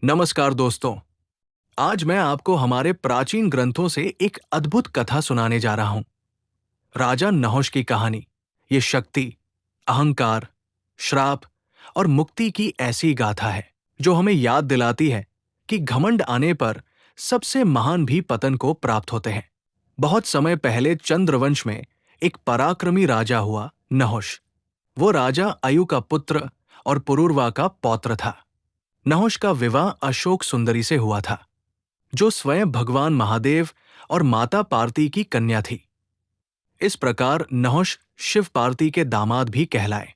नमस्कार दोस्तों। आज मैं आपको हमारे प्राचीन ग्रंथों से एक अद्भुत कथा सुनाने जा रहा हूं। राजा नहुष की कहानी। ये शक्ति, अहंकार, श्राप और मुक्ति की ऐसी गाथा है जो हमें याद दिलाती है कि घमंड आने पर सबसे महान भी पतन को प्राप्त होते हैं। बहुत समय पहले चंद्रवंश में एक पराक्रमी राजा हुआ, नहुष। वो राजा अयु का पुत्र और पुरूरवा का पौत्र था। नहुष का विवाह अशोक सुंदरी से हुआ था, जो स्वयं भगवान महादेव और माता पार्वती की कन्या थी। इस प्रकार नहुष शिव पार्वती के दामाद भी कहलाए।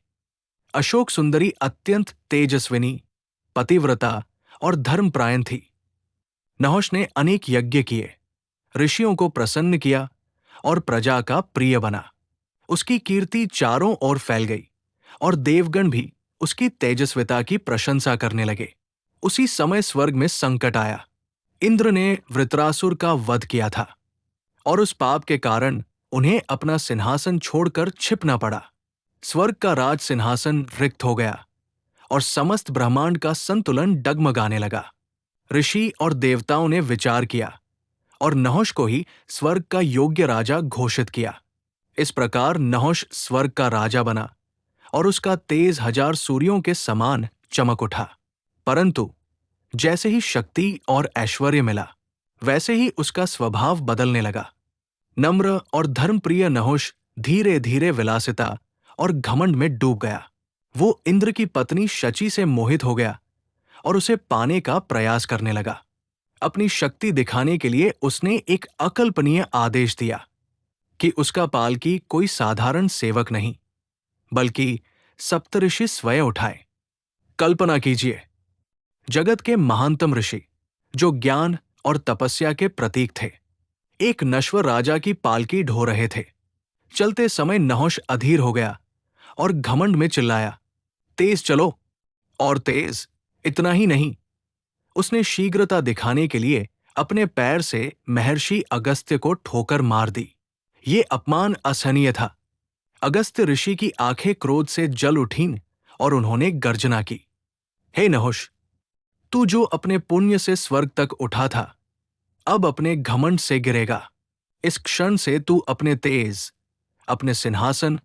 अशोक सुंदरी अत्यंत तेजस्विनी, पतिव्रता और धर्मपरायण थी। नहुष ने अनेक यज्ञ किए, ऋषियों को प्रसन्न किया और प्रजा का प्रिय बना। उसकी कीर्ति चारों ओर फैल गई और देवगण भी उसकी तेजस्विता की प्रशंसा करने लगे। उसी समय स्वर्ग में संकट आया। इंद्र ने वृत्रासुर का वध किया था और उस पाप के कारण उन्हें अपना सिंहासन छोड़कर छिपना पड़ा। स्वर्ग का राज सिंहासन रिक्त हो गया और समस्त ब्रह्मांड का संतुलन डगमगाने लगा। ऋषि और देवताओं ने विचार किया और नहुष को ही स्वर्ग का योग्य राजा घोषित किया। इस प्रकार नहुष स्वर्ग का राजा बना और उसका तेज 1000 सूर्यों के समान चमक उठा। परंतु जैसे ही शक्ति और ऐश्वर्य मिला, वैसे ही उसका स्वभाव बदलने लगा। नम्र और धर्मप्रिय नहुष धीरे धीरे विलासिता और घमंड में डूब गया। वो इंद्र की पत्नी शची से मोहित हो गया और उसे पाने का प्रयास करने लगा। अपनी शक्ति दिखाने के लिए उसने एक अकल्पनीय आदेश दिया कि उसका पालकी कोई साधारण सेवक नहीं, बल्कि सप्तऋषि स्वयं उठाए। कल्पना कीजिए, जगत के महानतम ऋषि, जो ज्ञान और तपस्या के प्रतीक थे, एक नश्वर राजा की पालकी ढो रहे थे। चलते समय नहुष अधीर हो गया और घमंड में चिल्लाया, तेज चलो। और तेज इतना ही नहीं, उसने शीघ्रता दिखाने के लिए अपने पैर से महर्षि अगस्त्य को ठोकर मार दी। ये अपमान असहनीय था। अगस्त्य ऋषि की आंखें क्रोध से जल उठीं और उन्होंने गर्जना की, हे नहुष, तू जो अपने पुण्य से स्वर्ग तक उठा था, अब अपने घमंड से गिरेगा। इस क्षण से तू अपने तेज, अपने सिंहासन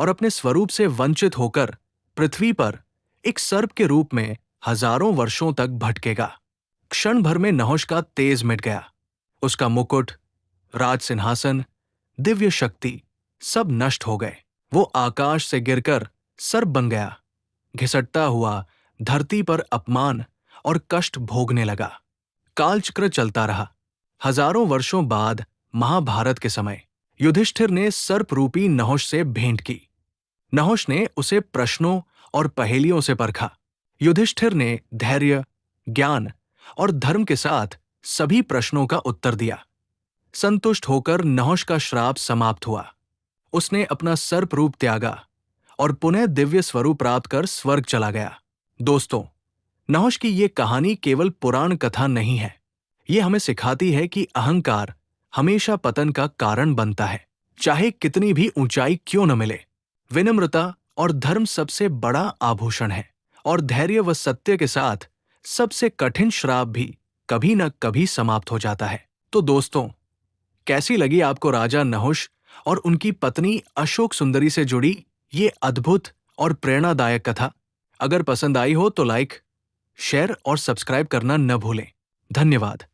और अपने स्वरूप से वंचित होकर पृथ्वी पर एक सर्प के रूप में हजारों वर्षों तक भटकेगा। क्षण भर में नहुष का तेज मिट गया। उसका मुकुट, राज सिंहासन, दिव्य शक्ति सब नष्ट हो गए। वो आकाश से गिरकर सर्प बन गया। घिसटता हुआ धरती पर अपमान और कष्ट भोगने लगा। कालचक्र चलता रहा। हजारों वर्षों बाद महाभारत के समय युधिष्ठिर ने सर्प रूपी नहुष से भेंट की। नहुष ने उसे प्रश्नों और पहेलियों से परखा। युधिष्ठिर ने धैर्य, ज्ञान और धर्म के साथ सभी प्रश्नों का उत्तर दिया। संतुष्ट होकर नहुष का श्राप समाप्त हुआ। उसने अपना सर्प रूप त्यागा और पुनः दिव्य स्वरूप प्राप्त कर स्वर्ग चला गया। दोस्तों, नहुष की ये कहानी केवल पुराण कथा नहीं है। ये हमें सिखाती है कि अहंकार हमेशा पतन का कारण बनता है, चाहे कितनी भी ऊंचाई क्यों न मिले। विनम्रता और धर्म सबसे बड़ा आभूषण है और धैर्य व सत्य के साथ सबसे कठिन श्राप भी कभी न कभी समाप्त हो जाता है। तो दोस्तों, कैसी लगी आपको राजा नहुष और उनकी पत्नी अशोक सुंदरी से जुड़ी ये अद्भुत और प्रेरणादायक कथा? अगर पसंद आई हो तो लाइक, शेयर और सब्सक्राइब करना न भूलें। धन्यवाद।